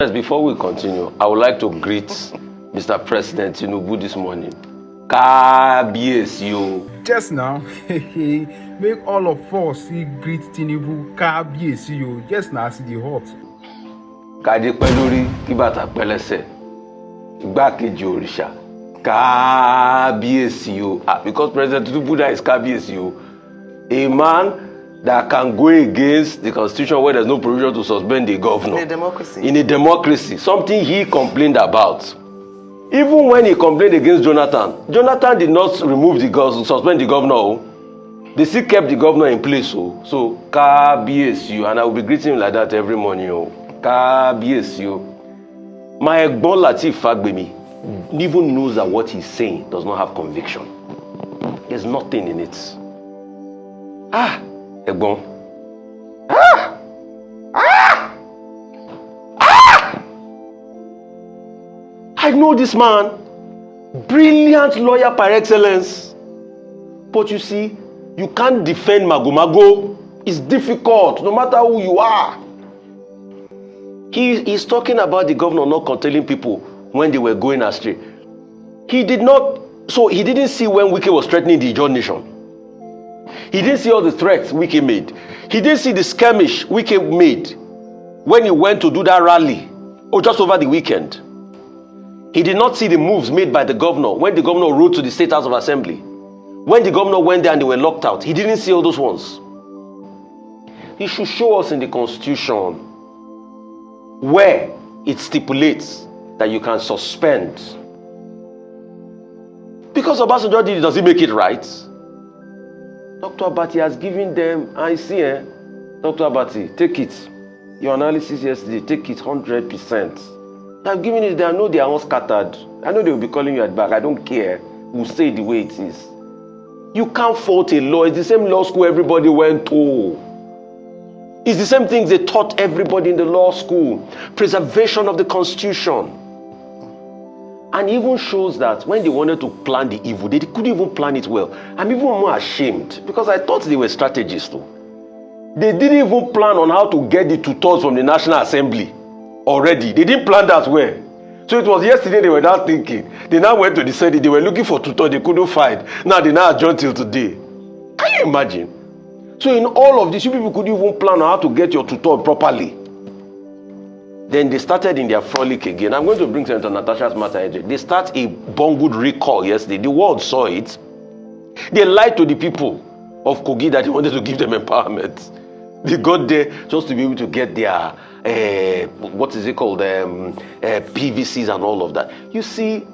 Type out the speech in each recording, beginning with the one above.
Yes, before we continue, I would like to greet Mr. President Tinubu this morning. Kábíyèsí o. Just now, make all of us greet Tinubu Kábíyèsí o. Just now, see the hot. Kádé pẹ́ lórí kí bàtà pẹ́ lẹ́sẹ̀. Igbákejì òrìṣà. Kábíyèsí o. Because President Tinubu that is Kábíyèsí o. A man that can go against the constitution where there's no provision to suspend the governor. In a democracy. In a democracy. Something he complained about. Even when he complained against Jonathan did not remove the governor, suspend the governor. They still kept the governor in place. So Kábíyèsí o. And I will be greeting him like that every morning. Kábíyèsí o. My Igboni Really even knows that what he's saying does not have conviction. There's nothing in it. Egbon. I know this man, brilliant lawyer par excellence. But you see, you can't defend Mago. It's difficult, no matter who you are. He's talking about the governor not curtailing people when they were going astray. He didn't see when Wike was threatening the Ijaw nation. He didn't see all the threats Wike made. He didn't see the skirmish Wike made when he went to do that rally, or just over the weekend. He did not see the moves made by the governor when the governor rode to the State House of Assembly. When the governor went there and they were locked out, he didn't see all those ones. He should show us in the Constitution where it stipulates that you can suspend. Because Obasanjo did it, does he make it right? Dr. Abati has given them, I see, Dr. Abati, take it. Your analysis yesterday, take it 100%. I've given it, I know they are all scattered. I know they will be calling you at back. I don't care. We'll say it the way it is. You can't fault a law. It's the same law school everybody went to. It's the same things they taught everybody in the law school. Preservation of the Constitution. And even shows that when they wanted to plan the evil, they couldn't even plan it well. I'm even more ashamed because I thought they were strategists too. They didn't even plan on how to get the tutors from the National Assembly already. They didn't plan that well. So it was yesterday they were now thinking. They now went to the Senate. They were looking for tutors they couldn't find. Now they now adjourned till today. Can you imagine? So in all of this, you people couldn't even plan on how to get your tutor properly. Then they started in their frolic again. I'm going to bring Senator Natasha's matter. They start a bungled recall yesterday. The world saw it. They lied to the people of Kogi that they wanted to give them empowerment. They got there just to be able to get their, PVCs and all of that. You see,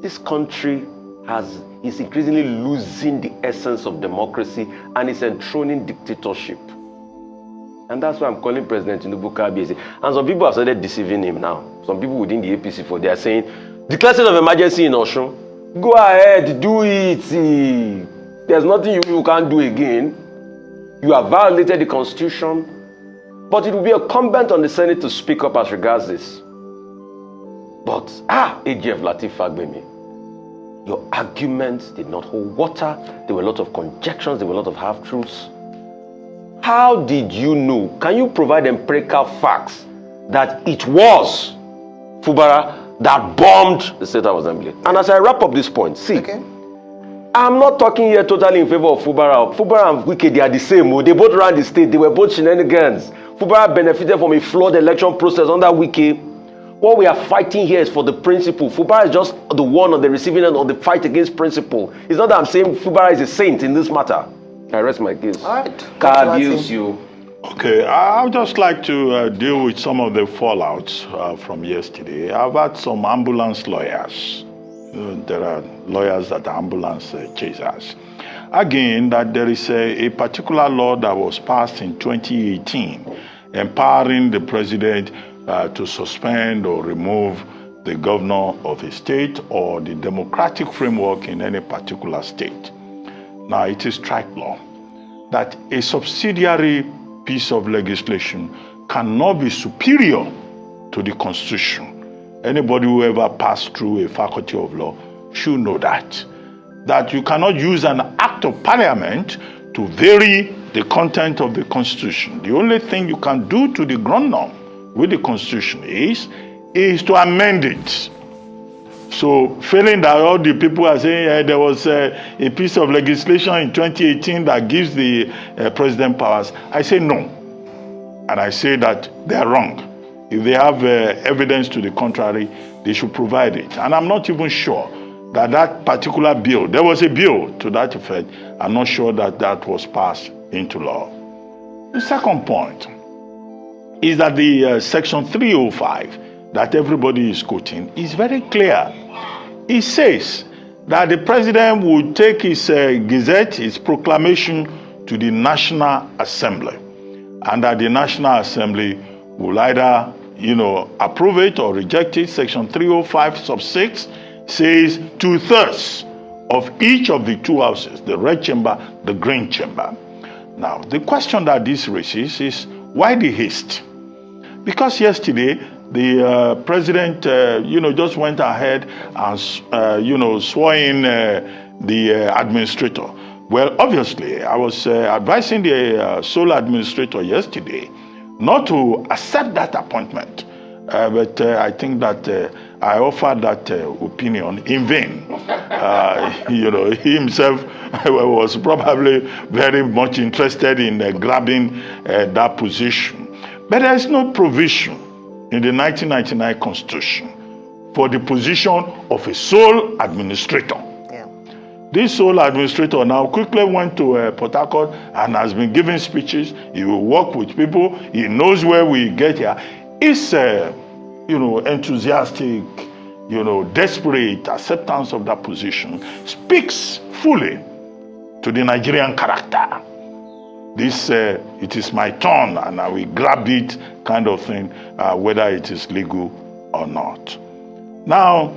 this country is increasingly losing the essence of democracy and is enthroning dictatorship. And that's why I'm calling President Tinubu Kábíyèsí. And some people have started deceiving him now. Some people within the APC they are saying, declare state of emergency in Osun. Go ahead, do it. There's nothing you can't do again. You have violated the Constitution. But it will be incumbent on the Senate to speak up as regards this. But, AGF Lateef Fagbemi, your arguments did not hold water. There were a lot of conjectures. There were a lot of half-truths. How did you know? Can you provide empirical facts that it was Fubara that bombed the State House Assembly? And as I wrap up this point, see, I'm not talking here totally in favor of Fubara. Fubara and Wike, they are the same. They both ran the state. They were both shenanigans. Fubara benefited from a flawed election process under Wike. What we are fighting here is for the principle. Fubara is just the one on the receiving end of the fight against principle. It's not that I'm saying Fubara is a saint in this matter. I rest my case. All right. Kábíyèsí. Okay, I would just like to deal with some of the fallouts from yesterday. I've had some ambulance lawyers. There are lawyers that are ambulance chasers. Again, that there is a particular law that was passed in 2018 empowering the president to suspend or remove the governor of a state or the democratic framework in any particular state. Now, it is strike law that a subsidiary piece of legislation cannot be superior to the Constitution. Anybody who ever passed through a faculty of law should know that you cannot use an act of parliament to vary the content of the Constitution. The only thing you can do to the ground norm with the Constitution is to amend it. So, failing that, all the people are saying there was a piece of legislation in 2018 that gives the president powers. I say no. And I say that they are wrong. If they have evidence to the contrary, they should provide it. And I'm not even sure that that particular bill, there was a bill to that effect. I'm not sure that that was passed into law. The second point is that the section 305 that everybody is quoting is very clear. It says that the president will take his gazette, his proclamation to the National Assembly, and that the National Assembly will either, approve it or reject it. Section 305 sub 6 says 2/3 of each of the two houses, the red chamber, the green chamber. Now, the question that this raises is, why the haste? Because yesterday, the president, just went ahead and, swore in the administrator. Well, obviously, I was advising the sole administrator yesterday not to accept that appointment. But I think that I offered that opinion in vain. He himself was probably very much interested in grabbing that position. But there is no provision in the 1999 Constitution for the position of a sole administrator. Yeah. This sole administrator now quickly went to Port Harcourt and has been giving speeches. He will work with people. He knows where we get here. It's enthusiastic, desperate acceptance of that position speaks fully to the Nigerian character. This, it is my turn and I will grab it kind of thing, whether it is legal or not. Now,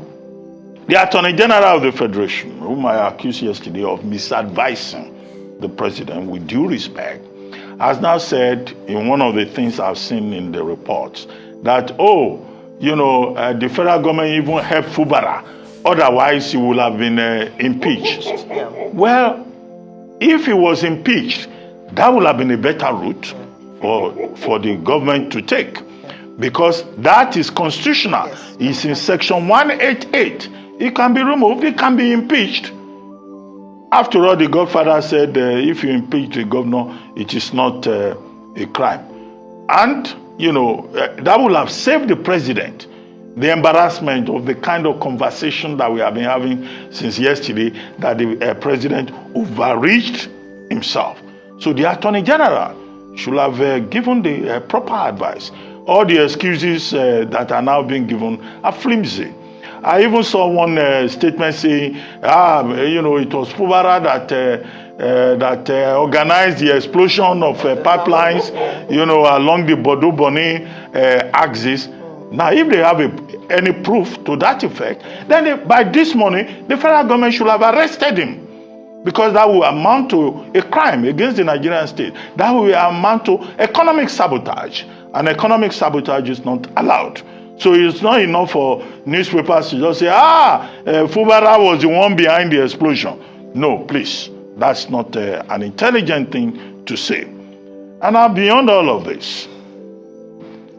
the Attorney General of the Federation, whom I accused yesterday of misadvising the president with due respect, has now said in one of the things I've seen in the reports that, the federal government even helped Fubara, otherwise he would have been impeached. Well, if he was impeached, that would have been a better route for the government to take, because that is constitutional. It's in section 188. It can be removed, it can be impeached. After all, the Godfather said, if you impeach the governor, it is not a crime. And, that would have saved the president the embarrassment of the kind of conversation that we have been having since yesterday, that the president overreached himself. So the Attorney General should have given the proper advice. All the excuses that are now being given are flimsy. I even saw one statement saying, it was Fubara that organized the explosion of pipelines, along the Bordeaux-Bonnet axis. Now, if they have any proof to that effect, then by this morning, the federal government should have arrested him, because that will amount to a crime against the Nigerian state. That will amount to economic sabotage, and economic sabotage is not allowed. So it's not enough for newspapers to just say, Fubara was the one behind the explosion. No, please, that's not an intelligent thing to say. And now, beyond all of this,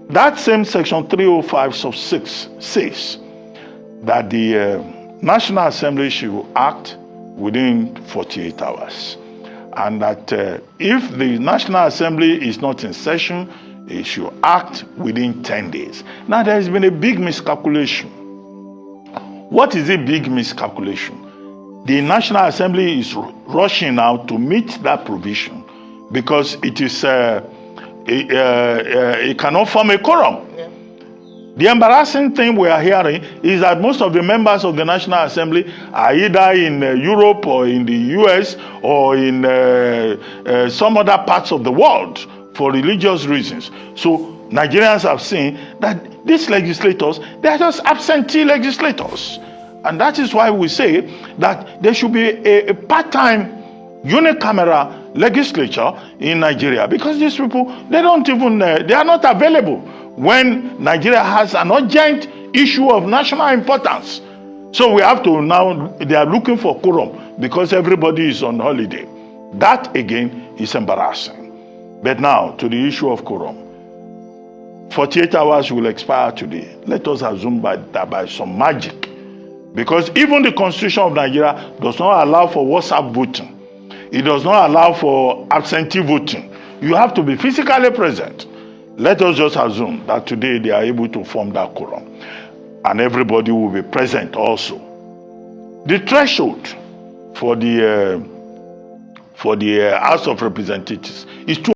that same section 305 sub 6 says that the National Assembly should act within 48 hours. And that if the National Assembly is not in session, it should act within 10 days. Now, there has been a big miscalculation. What is a big miscalculation? The National Assembly is rushing now to meet that provision because it is it cannot form a quorum. Yeah. The embarrassing thing we are hearing is that most of the members of the National Assembly are either in Europe or in the US or in some other parts of the world for religious reasons. So Nigerians have seen that these legislators, they are just absentee legislators. And that is why we say that there should be a part-time unicameral legislature in Nigeria, because these people, they don't even, they are not available when Nigeria has an urgent issue of national importance. So we have to now, they are looking for quorum because everybody is on holiday. That again is embarrassing. But now to the issue of quorum. 48 hours will expire today. Let us assume that by some magic, because even the Constitution of Nigeria does not allow for WhatsApp voting. It does not allow for absentee voting. You have to be physically present. Let us just assume that today they are able to form that quorum, and everybody will be present also. The threshold for the House of Representatives is